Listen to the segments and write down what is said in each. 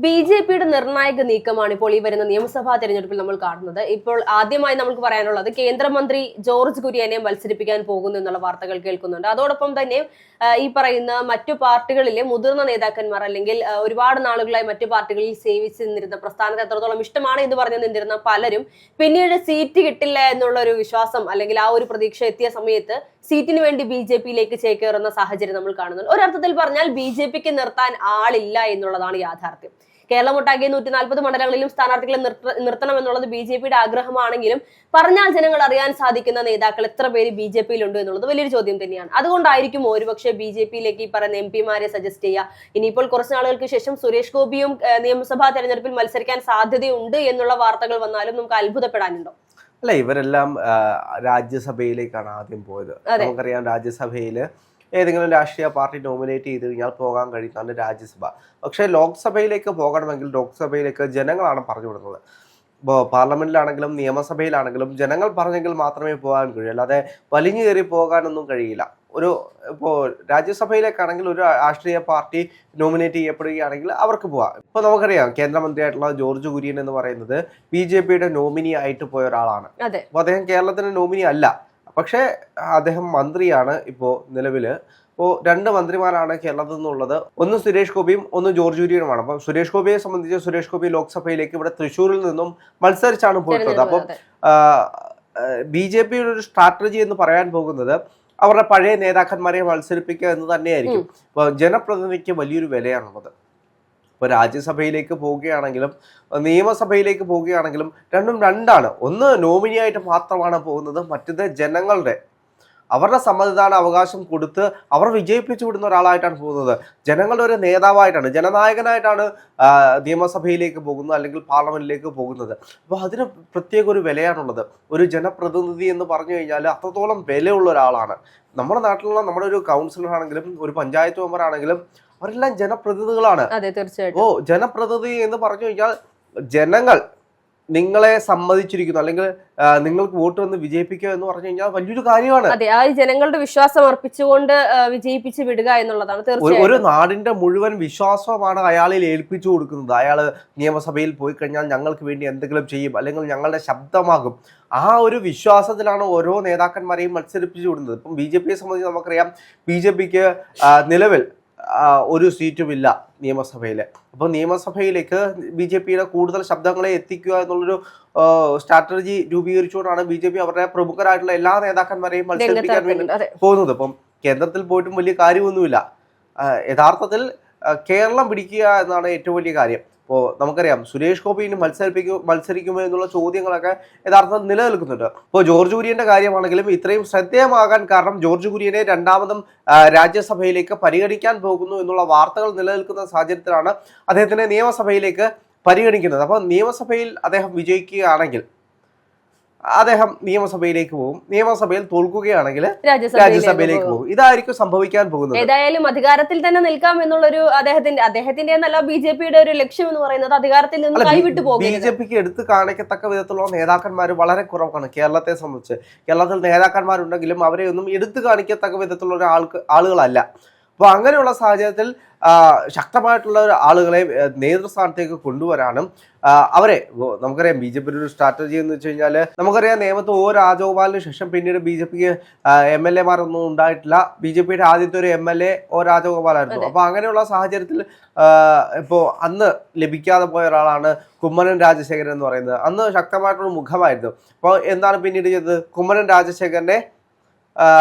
ബി.ജെ.പിയുടെ നിർണായക നീക്കമാണ് ഇപ്പോൾ ഈ വരുന്ന നിയമസഭാ തെരഞ്ഞെടുപ്പിൽ നമ്മൾ കാണുന്നത്. ഇപ്പോൾ ആദ്യമായി നമുക്ക് പറയാനുള്ളത് കേന്ദ്രമന്ത്രി ജോർജ് കുര്യനെ മത്സരിപ്പിക്കാൻ പോകുന്നു എന്നുള്ള വാർത്തകൾ കേൾക്കുന്നുണ്ട്. അതോടൊപ്പം തന്നെ ഈ പറയുന്ന മറ്റു പാർട്ടികളിലെ മുതിർന്ന നേതാക്കന്മാർ അല്ലെങ്കിൽ ഒരുപാട് നാളുകളായി മറ്റു പാർട്ടികളിൽ സേവിച്ച് നിന്നിരുന്ന പ്രസ്ഥാനത്തെ എത്രത്തോളം ഇഷ്ടമാണ് എന്ന് പറഞ്ഞു നിന്നിരുന്ന പലരും പിന്നീട് സീറ്റ് കിട്ടില്ല എന്നുള്ള ഒരു വിശ്വാസം അല്ലെങ്കിൽ ആ ഒരു പ്രതീക്ഷ എത്തിയ സമയത്ത് സീറ്റിന് വേണ്ടി ബി.ജെ.പിയിലേക്ക് ചേക്കേറുന്ന സാഹചര്യം നമ്മൾ കാണുന്നുണ്ട്. ഒരർത്ഥത്തിൽ പറഞ്ഞാൽ ബി.ജെ.പിക്ക് നിർത്താൻ ആളില്ല എന്നുള്ളതാണ് യാഥാർത്ഥ്യം. കേരളമൊട്ടാകെ 140 മണ്ഡലങ്ങളിലും സ്ഥാനാർത്ഥികളെ നിർത്തണം എന്നുള്ളത് ബി.ജെ.പിയുടെ ആഗ്രഹമാണെങ്കിലും പറഞ്ഞാൽ ജനങ്ങൾ അറിയാൻ സാധിക്കുന്ന നേതാക്കൾ എത്ര പേര് ബി.ജെ.പിയിലുണ്ട് എന്നുള്ളത് വലിയൊരു ചോദ്യം തന്നെയാണ്. അതുകൊണ്ടായിരിക്കും ഒരുപക്ഷെ ബി.ജെ.പിയിലേക്ക് ഈ പറയുന്ന എം.പിമാരെ സജസ്റ്റ് ചെയ്യുക. ഇനിയിപ്പോൾ കുറച്ച് നാളുകൾക്ക് ശേഷം സുരേഷ് ഗോപിയും നിയമസഭാ തെരഞ്ഞെടുപ്പിൽ മത്സരിക്കാൻ സാധ്യതയുണ്ട് എന്നുള്ള വാർത്തകൾ വന്നാലും നമുക്ക് അത്ഭുതപ്പെടാനുണ്ടോ? അല്ല, ഇവരെല്ലാം രാജ്യസഭയിലേക്കാണ് ആദ്യം പോയത്. നമുക്കറിയാം, രാജ്യസഭയില് ഏതെങ്കിലും രാഷ്ട്രീയ പാർട്ടി നോമിനേറ്റ് ചെയ്ത് കഴിഞ്ഞാൽ പോകാൻ കഴിയുന്നതാണ് രാജ്യസഭ. പക്ഷേ ലോക്സഭയിലേക്ക് പോകണമെങ്കിൽ ലോക്സഭയിലേക്ക് ജനങ്ങളാണ് പറഞ്ഞു വിടുന്നത്. ഇപ്പോൾ പാർലമെന്റിലാണെങ്കിലും നിയമസഭയിലാണെങ്കിലും ജനങ്ങൾ പറഞ്ഞെങ്കിൽ മാത്രമേ പോകാൻ കഴിയൂ, അല്ലാതെ വലിഞ്ഞു കയറി പോകാനൊന്നും കഴിയില്ല. ഇപ്പോൾ രാജ്യസഭയിലേക്കാണെങ്കിൽ ഒരു രാഷ്ട്രീയ പാർട്ടി നോമിനേറ്റ് ചെയ്യപ്പെടുകയാണെങ്കിൽ അവർക്ക് പോവാം. ഇപ്പോൾ നമുക്കറിയാം, കേന്ദ്രമന്ത്രിയായിട്ടുള്ള ജോർജ് കുര്യൻ എന്ന് പറയുന്നത് ബി.ജെ.പിയുടെ നോമിനി ആയിട്ട് പോയ ഒരാളാണ്. അപ്പോൾ അദ്ദേഹം കേരളത്തിന്റെ നോമിനി അല്ല, പക്ഷേ അദ്ദേഹം മന്ത്രിയാണ് ഇപ്പോൾ നിലവില്. ഇപ്പോൾ 2 മന്ത്രിമാരാണ് കേരളത്തിൽ നിന്നുള്ളത്. ഒന്ന് സുരേഷ് ഗോപിയും ഒന്ന് ജോർജ് കുര്യനുമാണ്. അപ്പം സുരേഷ് ഗോപിയെ സംബന്ധിച്ച് സുരേഷ് ഗോപി ലോക്സഭയിലേക്ക് ഇവിടെ തൃശ്ശൂരിൽ നിന്നും മത്സരിച്ചാണ് പോയിട്ടുള്ളത്. അപ്പം ബി.ജെ.പിയുടെ ഒരു സ്ട്രാറ്റജി എന്ന് പറയാൻ പോകുന്നത് അവരുടെ പഴയ നേതാക്കന്മാരെ മത്സരിപ്പിക്കുക എന്ന് തന്നെയായിരിക്കും. അപ്പോൾ ജനപ്രതിനിധിക്ക് വലിയൊരു വിലയാണുള്ളത്. ഇപ്പോൾ രാജ്യസഭയിലേക്ക് പോവുകയാണെങ്കിലും നിയമസഭയിലേക്ക് പോവുകയാണെങ്കിലും രണ്ടും രണ്ടാണ്. ഒന്ന് നോമിനിയായിട്ട് മാത്രമാണ് പോകുന്നത്, മറ്റേത് ജനങ്ങളുടെ അവരുടെ സമ്മതിദാന അവകാശം കൊടുത്ത് അവർ വിജയിപ്പിച്ചു വിടുന്ന ഒരാളായിട്ടാണ് പോകുന്നത്. ജനങ്ങളുടെ ഒരു നേതാവായിട്ടാണ്, ജനനായകനായിട്ടാണ് നിയമസഭയിലേക്ക് പോകുന്നത് അല്ലെങ്കിൽ പാർലമെന്റിലേക്ക് പോകുന്നത്. അപ്പോൾ അതിന് പ്രത്യേക ഒരു വിലയാണുള്ളത്. ഒരു ജനപ്രതിനിധി എന്ന് പറഞ്ഞു കഴിഞ്ഞാൽ അത്രത്തോളം വിലയുള്ള ഒരാളാണ്. നമ്മുടെ നാട്ടിലുള്ള നമ്മുടെ ഒരു കൗൺസിലർ ആണെങ്കിലും ഒരു പഞ്ചായത്ത് മെമ്പർ ആണെങ്കിലും അവരെല്ലാം ജനപ്രതിനിധികളാണ്. ജനപ്രതിനിധി എന്ന് പറഞ്ഞു കഴിഞ്ഞാൽ ജനങ്ങൾ നിങ്ങളെ സമ്മതിച്ചിരിക്കുന്നു അല്ലെങ്കിൽ നിങ്ങൾക്ക് വോട്ട് വന്ന് വിജയിപ്പിക്കുക എന്ന് പറഞ്ഞു കഴിഞ്ഞാൽ വലിയൊരു കാര്യമാണ്. അതെ, ആ ജനങ്ങളുടെ വിശ്വാസം അർപ്പിച്ചുകൊണ്ട് വിജയിപ്പിച്ച് വിടുക എന്നുള്ളതാണ്. ഒരു നാടിന്റെ മുഴുവൻ വിശ്വാസമാണ് അയാളിൽ ഏൽപ്പിച്ചു കൊടുക്കുന്നത്. അയാൾ നിയമസഭയിൽ പോയി കഴിഞ്ഞാൽ ഞങ്ങൾക്ക് വേണ്ടി എന്തെങ്കിലും ചെയ്യും അല്ലെങ്കിൽ ഞങ്ങളുടെ ശബ്ദമാകും. ആ ഒരു വിശ്വാസത്തിലാണ് ഓരോ നേതാക്കന്മാരെയും മത്സരിപ്പിച്ചു വിടുന്നത്. ഇപ്പം ബി.ജെ.പിയെ സംബന്ധിച്ച് നമുക്കറിയാം, ബി.ജെ.പിക്ക് നിലവിൽ ഒരു സീറ്റുമില്ല നിയമസഭയിൽ. അപ്പോൾ നിയമസഭയിലേക്ക് ബി.ജെ.പിയുടെ കൂടുതൽ ശബ്ദങ്ങളെ എത്തിക്കുക എന്നുള്ളൊരു സ്ട്രാറ്റജി രൂപീകരിച്ചുകൊണ്ടാണ് ബി.ജെ.പി അവരുടെ പ്രമുഖരായിട്ടുള്ള എല്ലാ നേതാക്കന്മാരെയും മത്സരിപ്പിക്കാൻ വേണ്ടി പോകുന്നത്. അപ്പം കേന്ദ്രത്തിൽ പോയിട്ടും വലിയ കാര്യമൊന്നുമില്ല. യഥാർത്ഥത്തിൽ കേരളം പിടിക്കുക എന്നാണ് ഏറ്റവും വലിയ കാര്യം. ഇപ്പോൾ നമുക്കറിയാം, സുരേഷ് ഗോപിന് മത്സരിക്കുമോ എന്നുള്ള ചോദ്യങ്ങളൊക്കെ യഥാർത്ഥത്തിൽ നിലനിൽക്കുന്നുണ്ട്. ഇപ്പോൾ ജോർജ് കുര്യന്റെ കാര്യമാണെങ്കിലും ഇത്രയും ശ്രദ്ധേയമാകാൻ കാരണം ജോർജ് കുര്യനെ രണ്ടാമതും രാജ്യസഭയിലേക്ക് പരിഗണിക്കാൻ പോകുന്നു എന്നുള്ള വാർത്തകൾ നിലനിൽക്കുന്ന സാഹചര്യത്തിലാണ് അദ്ദേഹത്തിനെ നിയമസഭയിലേക്ക് പരിഗണിക്കുന്നത്. അപ്പോൾ നിയമസഭയിൽ അദ്ദേഹം വിജയിക്കുകയാണെങ്കിൽ അദ്ദേഹം നിയമസഭയിലേക്ക് പോകും, നിയമസഭയിൽ തോൽക്കുകയാണെങ്കിൽ രാജ്യസഭയിലേക്ക് പോകും. ഇതായിരിക്കും സംഭവിക്കാൻ പോകുന്നത്. ഏതായാലും അധികാരത്തിൽ തന്നെ നിൽക്കാം എന്നുള്ളൊരു അദ്ദേഹത്തിന്റെ എന്നല്ല ബി.ജെ.പിയുടെ ഒരു ലക്ഷ്യം എന്ന് പറയുന്നത് അധികാരത്തിൽ നിന്ന് കൈവിട്ടു പോകും. ബി.ജെ.പിക്ക് എടുത്ത് കാണിക്കത്തക്ക വിധത്തിലുള്ള നേതാക്കന്മാർ വളരെ കുറവാണ് കേരളത്തെ സംബന്ധിച്ച്. കേരളത്തിൽ നേതാക്കന്മാരുണ്ടെങ്കിലും അവരെ ഒന്നും എടുത്തു കാണിക്കത്തക്ക വിധത്തിലുള്ള ആളുകളല്ല. അപ്പോൾ അങ്ങനെയുള്ള സാഹചര്യത്തിൽ ശക്തമായിട്ടുള്ള ആളുകളെ നേതൃസ്ഥാനത്തേക്ക് കൊണ്ടുവരാനും അവരെ നമുക്കറിയാം, ബി.ജെ.പിയുടെ ഒരു സ്ട്രാറ്റജി എന്ന് വെച്ച് കഴിഞ്ഞാൽ നമുക്കറിയാം, നേമത്ത് ഒ രാജഗോപാലിന് ശേഷം പിന്നീട് ബി.ജെ.പിക്ക് MLA മാരൊന്നും ഉണ്ടായിട്ടില്ല. ബി.ജെ.പിയുടെ ആദ്യത്തെ ഒരു MLA ഒ രാജഗോപാലായിരുന്നു. അപ്പോൾ അങ്ങനെയുള്ള സാഹചര്യത്തിൽ ഇപ്പോൾ അന്ന് ലഭിക്കാതെ പോയ ഒരാളാണ് കുമ്മനം രാജശേഖരൻ എന്ന് പറയുന്നത്. അന്ന് ശക്തമായിട്ടുള്ള മുഖമായിരുന്നു. അപ്പോൾ എന്താണ് പിന്നീട് ചെയ്തത്? കുമ്മനം രാജശേഖരനെ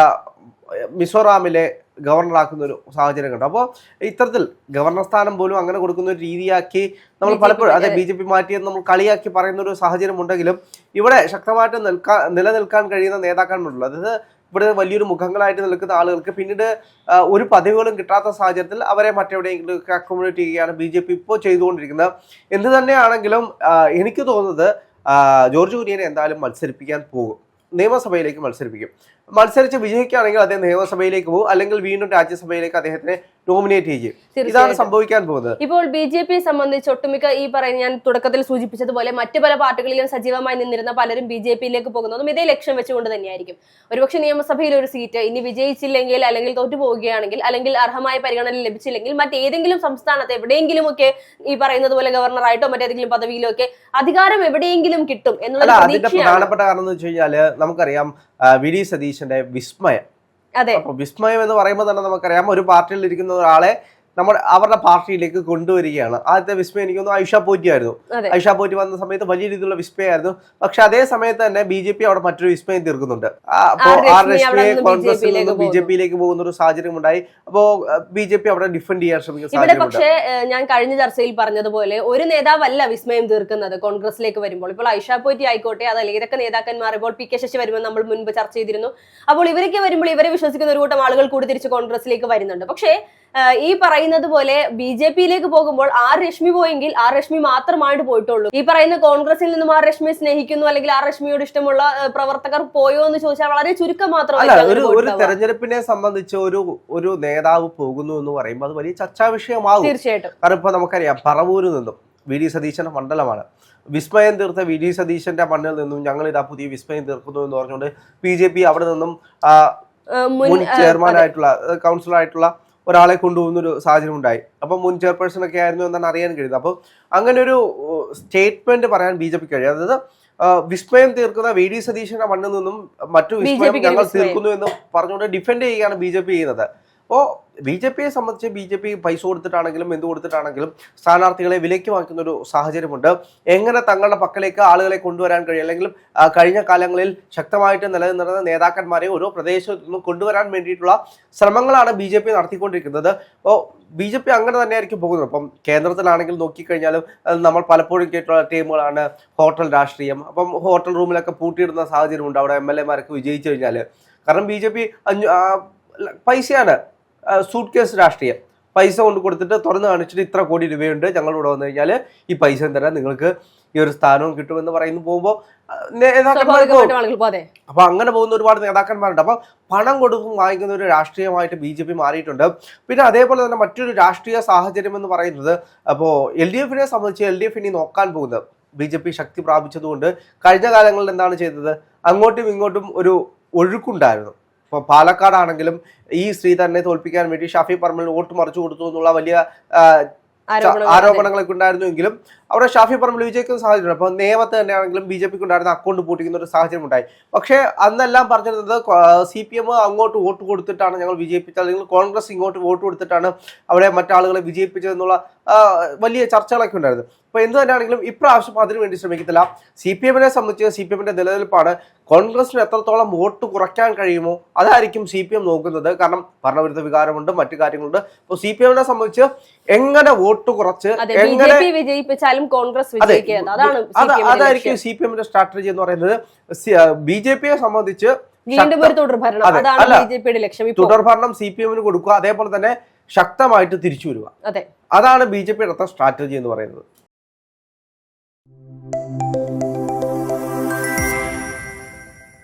മിസോറാമിലെ ഗവർണറാക്കുന്ന ഒരു സാഹചര്യം കണ്ടു. അപ്പോൾ ഇത്തരത്തിൽ ഗവർണർ സ്ഥാനം പോലും അങ്ങനെ കൊടുക്കുന്ന ഒരു രീതിയാക്കി നമ്മൾ പലപ്പോഴും ബി.ജെ.പി മാറ്റിയെന്ന് നമ്മൾ കളിയാക്കി പറയുന്ന ഒരു സാഹചര്യം ഉണ്ടെങ്കിലും ഇവിടെ ശക്തമായിട്ട് നിലനിൽക്കാൻ കഴിയുന്ന നേതാക്കന്മാരുള്ളൂ. അതായത് ഇവിടെ വലിയൊരു മുഖങ്ങളായിട്ട് നിൽക്കുന്ന ആളുകൾക്ക് പിന്നീട് ഒരു പദവികളും കിട്ടാത്ത സാഹചര്യത്തിൽ അവരെ മറ്റെവിടെയെങ്കിലും അക്കോമഡേറ്റ് ചെയ്യുകയാണ് ബി.ജെ.പി ഇപ്പോൾ ചെയ്തുകൊണ്ടിരിക്കുന്നത്. എന്ത് തന്നെയാണെങ്കിലും എനിക്ക് തോന്നുന്നത് ജോർജ് കുര്യനെ എന്തായാലും മത്സരിപ്പിക്കാൻ പോകും, നിയമസഭയിലേക്ക് മത്സരിപ്പിക്കും. മത്സരിച്ച് വിജയിക്കുകയാണെങ്കിൽ അദ്ദേഹം നിയമസഭയിലേക്ക് പോകും, അല്ലെങ്കിൽ വീണ്ടും രാജ്യസഭയിലേക്ക് അദ്ദേഹത്തിനെ നോമിനേറ്റ് ചെയ്യും. ഇതാണ് സംഭവിക്കാൻ പോകുന്നത്. ഇപ്പോൾ BJP സംബന്ധിച്ച് ഒട്ടുമിക്ക ഈ പറയുന്ന ഞാൻ തുടക്കത്തിൽ സൂചിപ്പിച്ചതുപോലെ മറ്റു പല പാർട്ടികളിലും സജീവമായി നിന്നിരുന്ന പലരും BJPയിലേക്ക് പോകുന്നതും ഇതേ ലക്ഷ്യം വെച്ചുകൊണ്ട് തന്നെയായിരിക്കും. ഒരുപക്ഷെ നിയമസഭയിൽ ഒരു സീറ്റ് ഇനി വിജയിച്ചില്ലെങ്കിൽ അല്ലെങ്കിൽ തോറ്റു പോവുകയാണെങ്കിൽ അല്ലെങ്കിൽ അർഹമായ പരിഗണന ലഭിച്ചില്ലെങ്കിൽ മറ്റേതെങ്കിലും സംസ്ഥാനത്ത് എവിടെയെങ്കിലുമൊക്കെ ഈ പറയുന്നത് പോലെ ഗവർണറായിട്ടോ മറ്റേതെങ്കിലും പദവിയിലോ ഒക്കെ അധികാരം എവിടെയെങ്കിലും കിട്ടും എന്നുള്ള അതിന്റെ പ്രധാനപ്പെട്ട കാരണം എന്ന് വെച്ച് കഴിഞ്ഞാല് നമുക്കറിയാം VD സതീശന്റെ വിസ്മയം. അതെ, അപ്പൊ വിസ്മയം എന്ന് പറയുമ്പോൾ തന്നെ നമുക്കറിയാം ഒരു പാർട്ടിയിൽ ഇരിക്കുന്ന ഒരാളെ അവരുടെ പാർട്ടിയിലേക്ക് കൊണ്ടുവരികയാണ്. ആദ്യത്തെ വിസ്മയം എനിക്ക് തോന്നുന്നു ഐഷ പോറ്റി ആയിരുന്നു. ഐഷ പോറ്റി വന്ന സമയത്ത് വലിയ രീതിയിലുള്ള വിസ്മയമായിരുന്നു. പക്ഷെ അതേ സമയത്ത് തന്നെ BJP അവിടെ മറ്റൊരു വിസ്മയം തീർക്കുന്നുണ്ട്. അപ്പോ രശ്മിയെ കോൺഗ്രസിൽ നിന്ന് BJPയിലേക്ക് പോകുന്ന ഒരു സാഹചര്യം ഉണ്ടായി. അപ്പോ BJP അവിടെ ഡിഫെൻഡ് ചെയ്യാൻ ശ്രമിക്കുന്ന സാഹചര്യം. പക്ഷേ ഞാൻ കഴിഞ്ഞ ചർച്ചയിൽ പറഞ്ഞതുപോലെ ഒരു നേതാവല്ല വിസ്മയം തീർക്കുന്നത് കോൺഗ്രസിലേക്ക് വരുമ്പോൾ. ഇപ്പോൾ ഐഷ പോറ്റി ആയിക്കോട്ടെ, അതല്ലെങ്കിൽ ഇതൊക്കെ നേതാക്കന്മാർ, ഇപ്പോൾ PK ശശി വരുമ്പോൾ നമ്മൾ മുൻപ് ചർച്ച ചെയ്തിരുന്നു. അപ്പോൾ ഇവരൊക്കെ വരുമ്പോൾ ഇവരെ വിശ്വസിക്കുന്ന ഒരു കൂട്ടം ആളുകൾ കൂടി തിരിച്ച് കോൺഗ്രസിലേക്ക് വരുന്നുണ്ട്. പക്ഷേ ഈ പറയുന്നത് പോലെ BJPയിലേക്ക് പോകുമ്പോൾ രശ്മി പോയെങ്കിൽ രശ്മി മാത്രമായിട്ട് പോയിട്ടുള്ളൂ. ഈ പറയുന്ന കോൺഗ്രസിൽ നിന്നും രശ്മിയെ സ്നേഹിക്കുന്നു അല്ലെങ്കിൽ രശ്മിയോട് ഇഷ്ടമുള്ള പ്രവർത്തകർ പോയോ എന്ന് ചോദിച്ചാൽ വളരെ ചുരുക്കം മാത്രമല്ല. ഒരു തെരഞ്ഞെടുപ്പിനെ സംബന്ധിച്ച് ഒരു നേതാവ് പോകുന്നു എന്ന് പറയുമ്പോൾ അത് വലിയ ചർച്ചാ വിഷയമാകും. തീർച്ചയായിട്ടും. കാരണം ഇപ്പൊ നമുക്കറിയാം പറവൂരിൽ നിന്നും VD സതീശന്റെ മണ്ഡലമാണ്. വിസ്മയം തീർത്ത VD സതീശന്റെ മണ്ണിൽ നിന്നും ഞങ്ങൾ ഇതാ പുതിയ വിസ്മയം തീർക്കുന്നു എന്ന് പറഞ്ഞുകൊണ്ട് BJP അവിടെ നിന്നും മുൻ ചെയർമാനായിട്ടുള്ള കൗൺസിലറായിട്ടുള്ള ഒരാളെ കൊണ്ടുപോകുന്നൊരു സാഹചര്യം ഉണ്ടായി. അപ്പം മുൻ ചെയർപേഴ്സൺ ഒക്കെ ആയിരുന്നു എന്നാണ് അറിയാൻ കഴിയുന്നത്. അപ്പോൾ അങ്ങനെ ഒരു സ്റ്റേറ്റ്മെന്റ് പറയാൻ BJP കഴിയും. അതായത് വിസ്മയം തീർക്കുന്ന VD സതീശന്റെ മണ്ണിൽ നിന്നും മറ്റു വിസ്മയം ഞങ്ങൾ തീർക്കുന്നു എന്ന് പറഞ്ഞുകൊണ്ട് ഡിഫെൻഡ് ചെയ്യുകയാണ് BJP ചെയ്യുന്നത്. അപ്പോൾ BJPയെ സംബന്ധിച്ച് BJP പൈസ കൊടുത്തിട്ടാണെങ്കിലും എന്ത് കൊടുത്തിട്ടാണെങ്കിലും സ്ഥാനാർത്ഥികളെ വിലയ്ക്ക് വാങ്ങിക്കുന്ന ഒരു സാഹചര്യമുണ്ട്. എങ്ങനെ തങ്ങളുടെ പക്കലേക്ക് ആളുകളെ കൊണ്ടുവരാൻ കഴിയും, അല്ലെങ്കിൽ കഴിഞ്ഞ കാലങ്ങളിൽ ശക്തമായിട്ട് നിലനിന്നിരുന്ന നേതാക്കന്മാരെ ഓരോ പ്രദേശത്തു നിന്നും കൊണ്ടുവരാൻ വേണ്ടിയിട്ടുള്ള ശ്രമങ്ങളാണ് BJP നടത്തിക്കൊണ്ടിരിക്കുന്നത്. അപ്പോൾ BJP അങ്ങനെ തന്നെയായിരിക്കും പോകുന്നത്. അപ്പം കേന്ദ്രത്തിലാണെങ്കിൽ നോക്കിക്കഴിഞ്ഞാലും നമ്മൾ പലപ്പോഴും കേട്ടുള്ള ടീമുകളാണ് ഹോട്ടൽ രാഷ്ട്രീയം. അപ്പം ഹോട്ടൽ റൂമിലൊക്കെ പൂട്ടിയിടുന്ന സാഹചര്യമുണ്ട് അവിടെ MLA-മാരൊക്കെ വിജയിച്ചു കഴിഞ്ഞാൽ. കാരണം BJP പൈസയാണ്, സൂട്ട് കേസ് രാഷ്ട്രീയം. പൈസ കൊണ്ട് കൊടുത്തിട്ട് തുറന്ന് കാണിച്ചിട്ട് ഇത്ര കോടി രൂപയുണ്ട്, ഞങ്ങളിവിടെ വന്നു കഴിഞ്ഞാൽ ഈ പൈസ തരാൻ നിങ്ങൾക്ക് ഈ ഒരു സ്ഥാനവും കിട്ടുമെന്ന് പറയുന്നു പോകുമ്പോൾ അപ്പൊ അങ്ങനെ പോകുന്ന ഒരുപാട് നേതാക്കന്മാരുണ്ട്. അപ്പൊ പണം കൊടുക്കും വാങ്ങിക്കുന്ന ഒരു രാഷ്ട്രീയമായിട്ട് BJP മാറിയിട്ടുണ്ട്. പിന്നെ അതേപോലെ തന്നെ മറ്റൊരു രാഷ്ട്രീയ സാഹചര്യം എന്ന് പറയുന്നത്, അപ്പോൾ LDF-നെ സംബന്ധിച്ച് LDF ഇനി നോക്കാൻ പോകുന്നത് BJP ശക്തി പ്രാപിച്ചതുകൊണ്ട് കഴിഞ്ഞ കാലങ്ങളിൽ എന്താണ് ചെയ്തത്, അങ്ങോട്ടും ഇങ്ങോട്ടും ഒരു ഒഴുക്കുണ്ടായിരുന്നു. ഇപ്പോൾ പാലക്കാടാണെങ്കിലും ഈ ശ്രീധരനെ തോൽപ്പിക്കാൻ വേണ്ടി ഷാഫി പറമ്പിൽ വോട്ട് മറിച്ചു കൊടുത്തു എന്നുള്ള വലിയ ആരോപണങ്ങളൊക്കെ ഉണ്ടായിരുന്നുവെങ്കിലും അവിടെ ഷാഫി പറമ്പിൽ വിജയിക്കുന്ന സാഹചര്യം. അപ്പോൾ നേമത്ത് തന്നെയാണെങ്കിലും BJPക്ക് ഉണ്ടായിരുന്ന അക്കൗണ്ട് പൂട്ടിക്കുന്ന ഒരു സാഹചര്യം ഉണ്ടായി. പക്ഷേ അന്നെല്ലാം പറഞ്ഞിരുന്നത് CPM അങ്ങോട്ട് വോട്ട് കൊടുത്തിട്ടാണ് ഞങ്ങൾ വിജയിപ്പിച്ചത്, അല്ലെങ്കിൽ കോൺഗ്രസ് ഇങ്ങോട്ട് വോട്ട് കൊടുത്തിട്ടാണ് അവിടെ മറ്റാളുകളെ വിജയിപ്പിച്ചതെന്നുള്ള വലിയ ചർച്ചകളൊക്കെ ഉണ്ടായിരുന്നു. അപ്പോൾ എന്ത് തന്നെയാണെങ്കിലും ഇപ്രാവശ്യം അതിനുവേണ്ടി ശ്രമിക്കത്തില്ല. CPM-നെ സംബന്ധിച്ച് CPM-ന്റെ നിലനിൽപ്പാണ്. കോൺഗ്രസിന് എത്രത്തോളം വോട്ട് കുറയ്ക്കാൻ കഴിയുമോ അതായിരിക്കും CPM നോക്കുന്നത്. കാരണം ഭരണവിരുദ്ധ വികാരമുണ്ട്, മറ്റു കാര്യങ്ങളുണ്ട്. അപ്പോൾ CPM-നെ സംബന്ധിച്ച് എങ്ങനെ വോട്ട് കുറച്ച് എങ്ങനെ വിജയിപ്പിച്ചാലും കോൺഗ്രസ് അതായിരിക്കും CPM-ന്റെ സ്ട്രാറ്റജി എന്ന് പറയുന്നത്. BJP-യെ സംബന്ധിച്ച് തുടർഭരണം CPM-ന് കൊടുക്കുക, അതേപോലെ തന്നെ ശക്തമായിട്ട് തിരിച്ചു വരിക. അതാണ് BJP-യുടെ സ്ട്രാറ്റജി എന്ന് പറയുന്നത്.